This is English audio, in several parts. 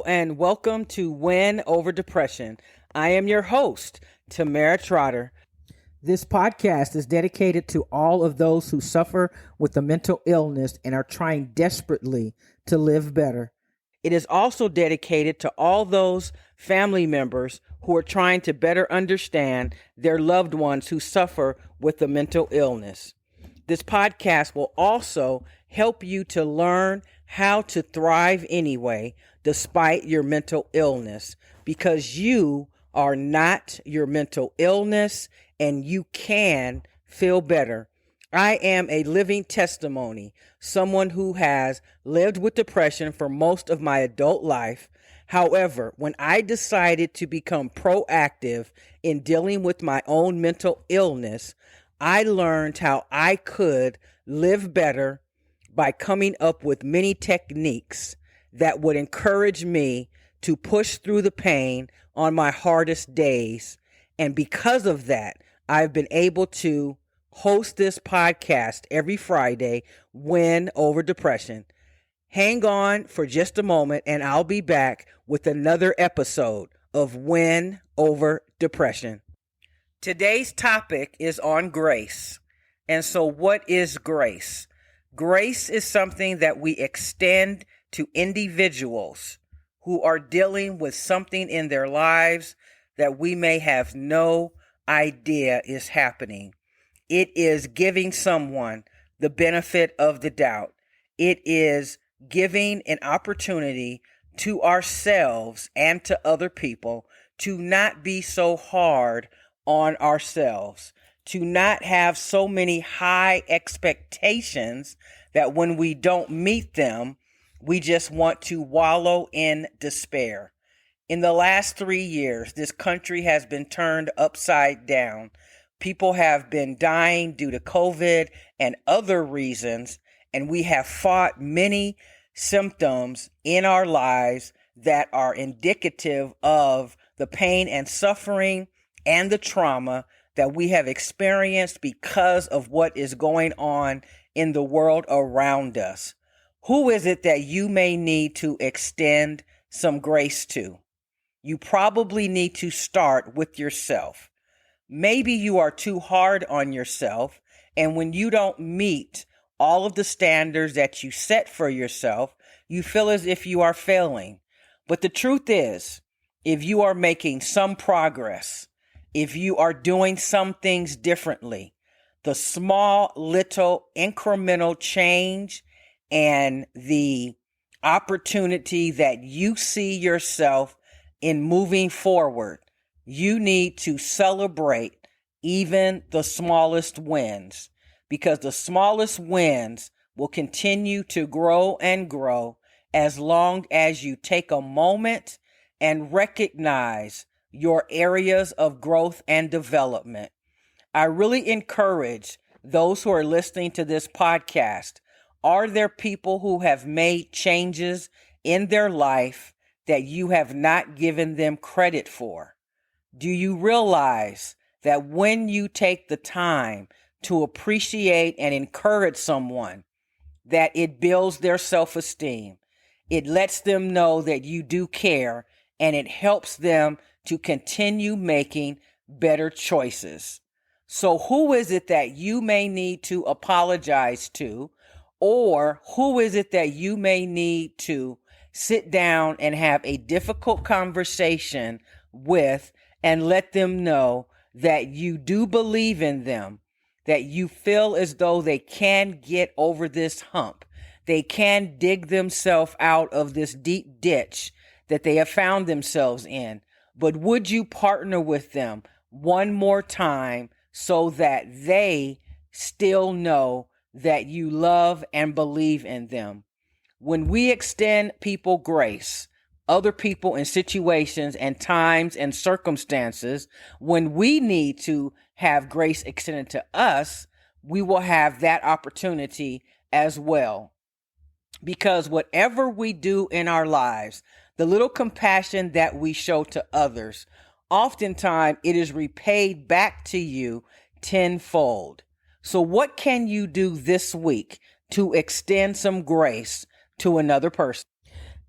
Hello and welcome to Win Over Depression. I am your host, Tamara Trotter. This podcast is dedicated to all of those who suffer with a mental illness and are trying desperately to live better. It is also dedicated to all those family members who are trying to better understand their loved ones who suffer with a mental illness. This podcast will also help you to learn how to thrive anyway, despite your mental illness, because you are not your mental illness and you can feel better. I am a living testimony, someone who has lived with depression for most of my adult life. However, when I decided to become proactive in dealing with my own mental illness, I learned how I could live better by coming up with many techniques that would encourage me to push through the pain on my hardest days. And because of that, I've been able to host this podcast every Friday, Win Over Depression. Hang on for just a moment and I'll be back with another episode of Win Over Depression. Today's topic is on grace. And so what is grace? Grace is something that we extend to individuals who are dealing with something in their lives that we may have no idea is happening. It is giving someone the benefit of the doubt. It is giving an opportunity to ourselves and to other people to not be so hard on ourselves, to not have so many high expectations that when we don't meet them, we just want to wallow in despair. In the last 3 years, this country has been turned upside down. People have been dying due to COVID and other reasons, and we have fought many symptoms in our lives that are indicative of the pain and suffering and the trauma that we have experienced because of what is going on in the world around us. Who is it that you may need to extend some grace to? You probably need to start with yourself. Maybe you are too hard on yourself, and when you don't meet all of the standards that you set for yourself, you feel as if you are failing. But the truth is, if you are making some progress, if you are doing some things differently, the small, little, incremental change and the opportunity that you see yourself in moving forward, you need to celebrate even the smallest wins, because the smallest wins will continue to grow and grow as long as you take a moment and recognize your areas of growth and development. I really encourage those who are listening to this podcast. Are there people who have made changes in their life that you have not given them credit for? Do you realize that when you take the time to appreciate and encourage someone, that it builds their self-esteem? It lets them know that you do care, and it helps them to continue making better choices. So who is it that you may need to apologize to? Or who is it that you may need to sit down and have a difficult conversation with and let them know that you do believe in them, that you feel as though they can get over this hump. They can dig themselves out of this deep ditch that they have found themselves in. But would you partner with them one more time so that they still know that you love and believe in them? When we extend people grace, other people in situations and times and circumstances, when we need to have grace extended to us, we will have that opportunity as well. Because whatever we do in our lives, the little compassion that we show to others, oftentimes it is repaid back to you tenfold. So what can you do this week to extend some grace to another person?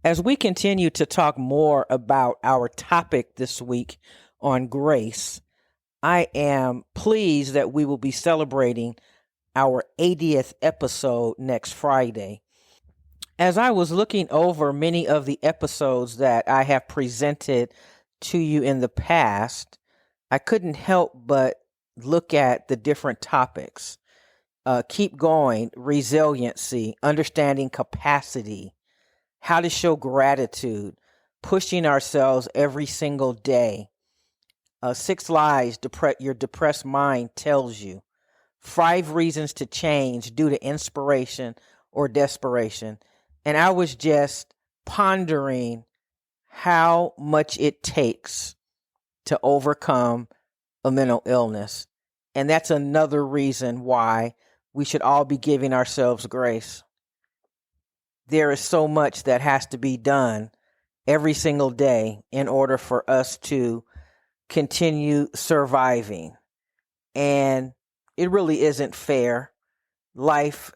As we continue to talk more about our topic this week on grace, I am pleased that we will be celebrating our 80th episode next Friday. As I was looking over many of the episodes that I have presented to you in the past, I couldn't help but look at the different topics. Keep going, resiliency, understanding capacity, how to show gratitude, pushing ourselves every single day. 6 lies your depressed mind tells you. 5 reasons to change due to inspiration or desperation. And I was just pondering how much it takes to overcome a mental illness. And that's another reason why we should all be giving ourselves grace. There is so much that has to be done every single day in order for us to continue surviving. And it really isn't fair. Life,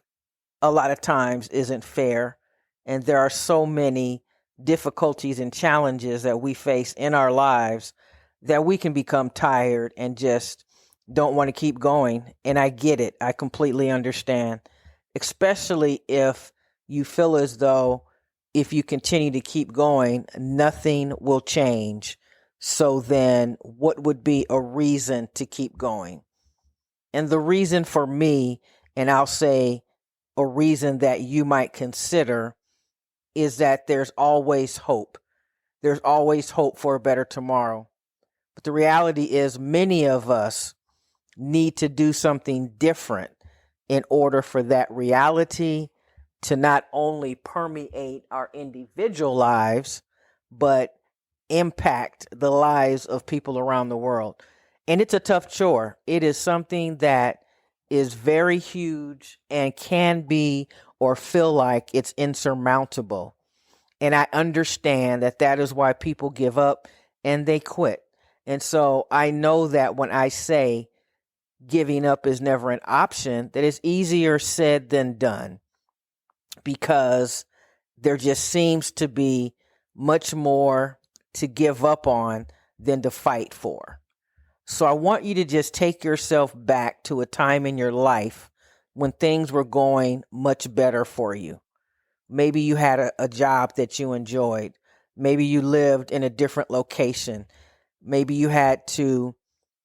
a lot of times, isn't fair. And there are so many difficulties and challenges that we face in our lives that we can become tired and just don't want to keep going. And I get it. I completely understand, especially if you feel as though if you continue to keep going, nothing will change. So then what would be a reason to keep going? And the reason for me, and I'll say a reason that you might consider, is that there's always hope. There's always hope for a better tomorrow. But the reality is many of us need to do something different in order for that reality to not only permeate our individual lives, but impact the lives of people around the world. And it's a tough chore. It is something that is very huge and can be or feel like it's insurmountable. And I understand that that is why people give up and they quit. And so I know that when I say giving up is never an option, that it's easier said than done, because there just seems to be much more to give up on than to fight for. So I want you to just take yourself back to a time in your life when things were going much better for you. Maybe you had a job that you enjoyed. Maybe you lived in a different location. Maybe you had to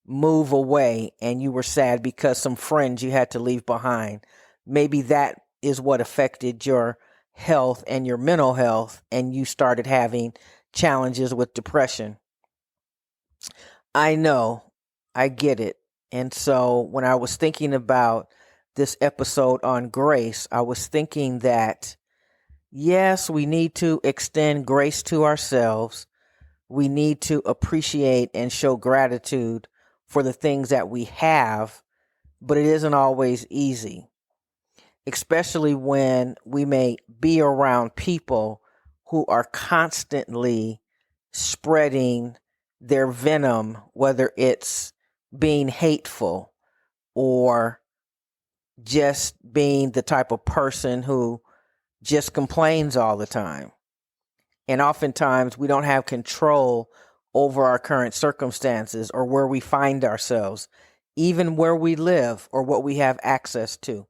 move away and you were sad because some friends you had to leave behind. Maybe that is what affected your health and your mental health, and you started having challenges with depression. I know, I get it. And so when I was thinking about this episode on grace, I was thinking that, yes, we need to extend grace to ourselves. We need to appreciate and show gratitude for the things that we have, but it isn't always easy, especially when we may be around people who are constantly spreading their venom, whether it's being hateful or just being the type of person who just complains all the time. And oftentimes we don't have control over our current circumstances or where we find ourselves, even where we live or what we have access to.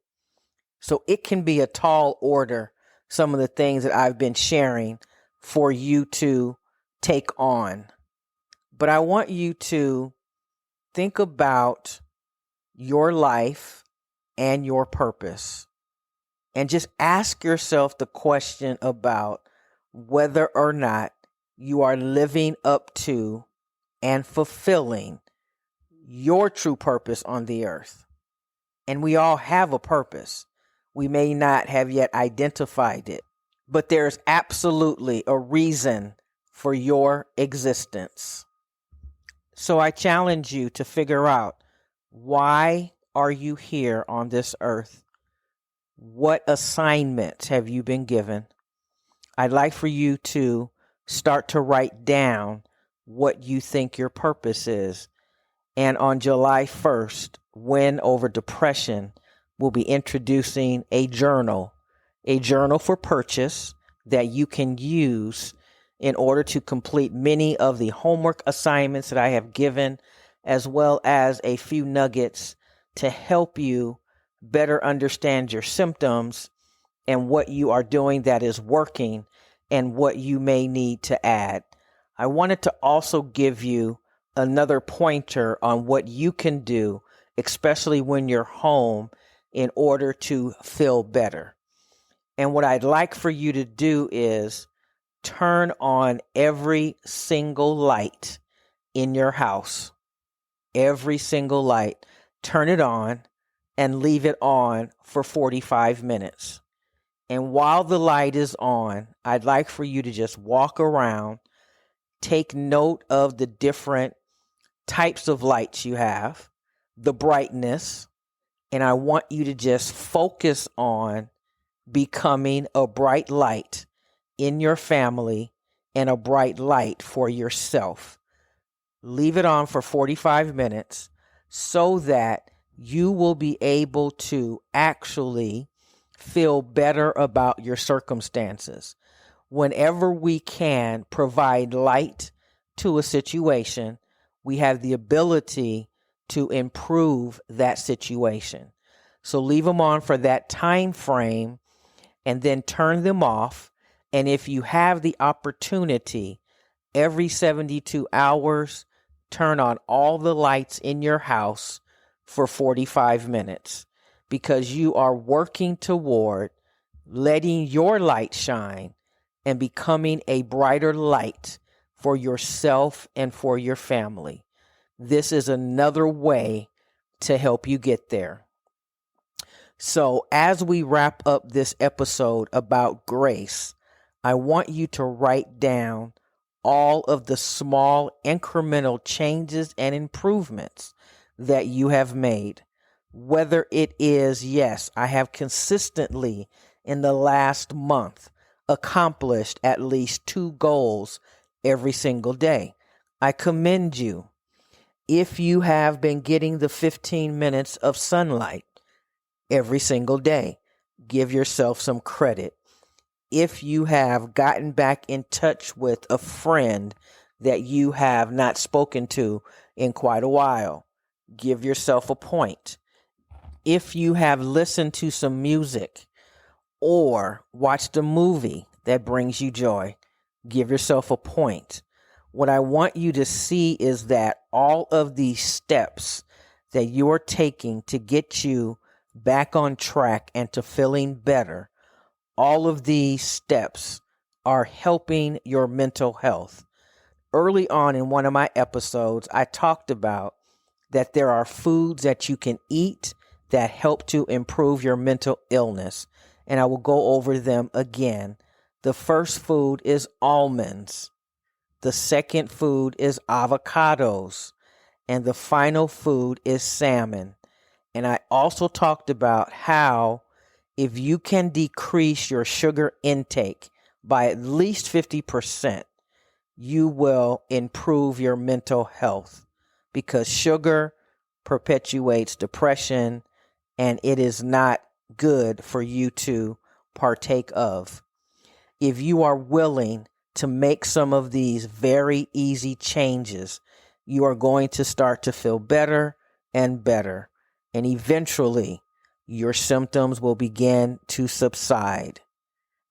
So it can be a tall order, some of the things that I've been sharing for you to take on. But I want you to think about your life and your purpose, and just ask yourself the question about whether or not you are living up to and fulfilling your true purpose on the earth. And we all have a purpose. We may not have yet identified it, but there's absolutely a reason for your existence. So I challenge you to figure out, why are you here on this earth? What assignments have you been given? I'd like for you to start to write down what you think your purpose is. And on July 1st, Win Over Depression will be introducing a journal for purchase that you can use in order to complete many of the homework assignments that I have given, as well as a few nuggets to help you better understand your symptoms and what you are doing that is working and what you may need to add. I wanted to also give you another pointer on what you can do, especially when you're home, in order to feel better. And what I'd like for you to do is turn on every single light in your house. Every single light. Turn it on and leave it on for 45 minutes. And while the light is on, I'd like for you to just walk around, take note of the different types of lights you have, the brightness, and I want you to just focus on becoming a bright light in your family and a bright light for yourself. Leave it on for 45 minutes so that you will be able to actually feel better about your circumstances. Whenever we can provide light to a situation, we have the ability to improve that situation. So leave them on for that time frame and then turn them off. And if you have the opportunity, every 72 hours, turn on all the lights in your house for 45 minutes, because you are working toward letting your light shine and becoming a brighter light for yourself and for your family. This is another way to help you get there. So as we wrap up this episode about grace, I want you to write down all of the small incremental changes and improvements that you have made. Whether it is, yes, I have consistently in the last month accomplished at least 2 goals every single day. I commend you. If you have been getting the 15 minutes of sunlight every single day, give yourself some credit. If you have gotten back in touch with a friend that you have not spoken to in quite a while, give yourself a point. If you have listened to some music or watched a movie that brings you joy, give yourself a point. What I want you to see is that all of these steps that you are taking to get you back on track and to feeling better, all of these steps are helping your mental health. Early on in one of my episodes, I talked about that there are foods that you can eat that help to improve your mental illness, and I will go over them again. The first food is almonds. The second food is avocados. And the final food is salmon. And I also talked about how if you can decrease your sugar intake by at least 50%, you will improve your mental health, because sugar perpetuates depression and it is not good for you to partake of. If you are willing to make some of these very easy changes, you are going to start to feel better and better. And eventually, your symptoms will begin to subside.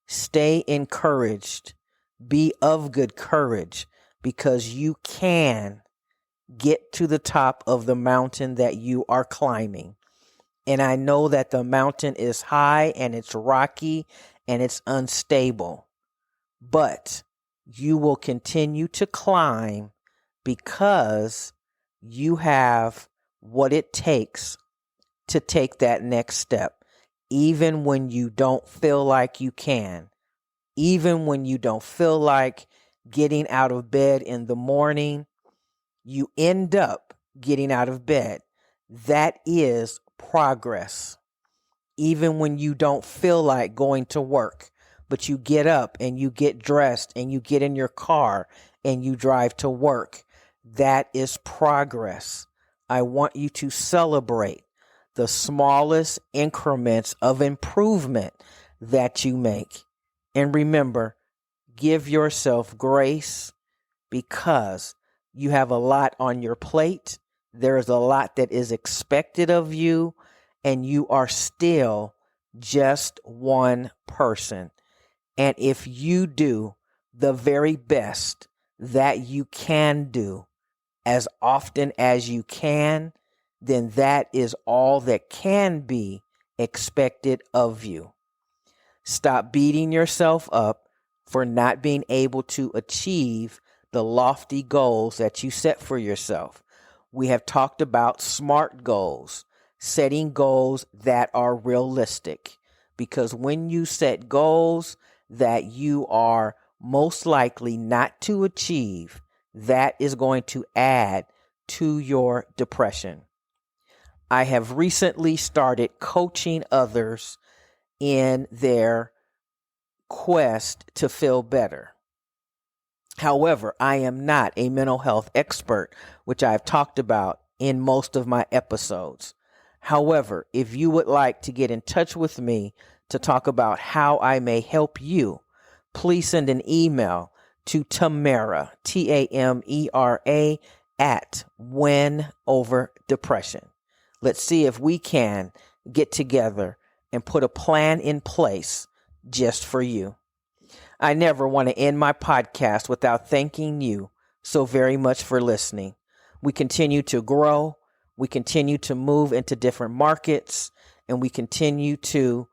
Stay encouraged. Be of good courage, because you can get to the top of the mountain that you are climbing. And I know that the mountain is high and it's rocky and it's unstable, but you will continue to climb because you have what it takes to take that next step, even when you don't feel like you can, even when you don't feel like getting out of bed in the morning, you end up getting out of bed. That is progress. Even when you don't feel like going to work, but you get up and you get dressed and you get in your car and you drive to work, that is progress. I want you to celebrate the smallest increments of improvement that you make. And remember, give yourself grace because you have a lot on your plate. There is a lot that is expected of you, and you are still just one person. And if you do the very best that you can do as often as you can, then that is all that can be expected of you. Stop beating yourself up for not being able to achieve the lofty goals that you set for yourself. We have talked about SMART goals, setting goals that are realistic. Because when you set goals that you are most likely not to achieve, that is going to add to your depression. I have recently started coaching others in their quest to feel better. However, I am not a mental health expert, which I've talked about in most of my episodes. However, if you would like to get in touch with me to talk about how I may help you, please send an email to Tamera, Tamera, at Win Over Depression. Let's see if we can get together and put a plan in place just for you. I never want to end my podcast without thanking you so very much for listening. We continue to grow. We continue to move into different markets, and we continue to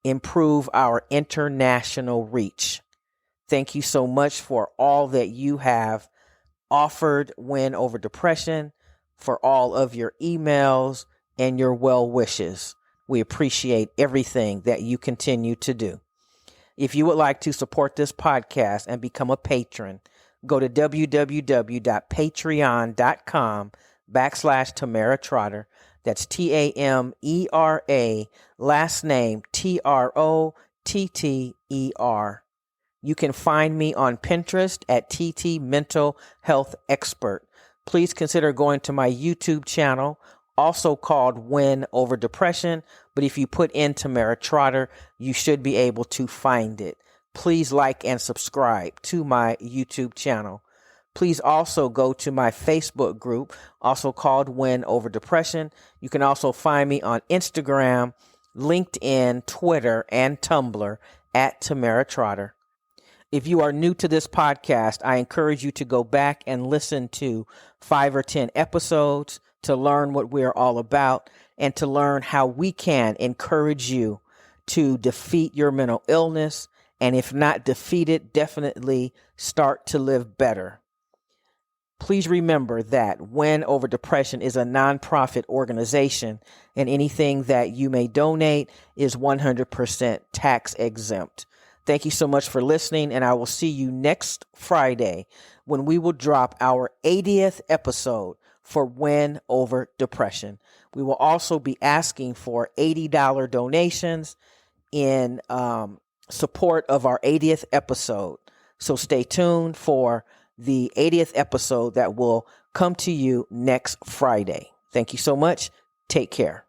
improve our international reach. Thank you so much for all that you have offered Win Over Depression, for all of your emails and your well wishes. We appreciate everything that you continue to do. If you would like to support this podcast and become a patron, go to www.patreon.com/Tamera Trotter. That's Tamera, last name Trotter. You can find me on Pinterest at TT Mental Health Expert. Please consider going to my YouTube channel, also called Win Over Depression. But if you put in Tamera Trotter, you should be able to find it. Please like and subscribe to my YouTube channel. Please also go to my Facebook group, also called Win Over Depression. You can also find me on Instagram, LinkedIn, Twitter, and Tumblr at Tamera Trotter. If you are new to this podcast, I encourage you to go back and listen to 5 or 10 episodes to learn what we're all about and to learn how we can encourage you to defeat your mental illness. And if not defeat it, definitely start to live better. Please remember that Win Over Depression is a nonprofit organization, and anything that you may donate is 100% tax exempt. Thank you so much for listening, and I will see you next Friday when we will drop our 80th episode for Win Over Depression. We will also be asking for $80 donations in support of our 80th episode. So stay tuned for the 80th episode that will come to you next Friday. Thank you so much. Take care.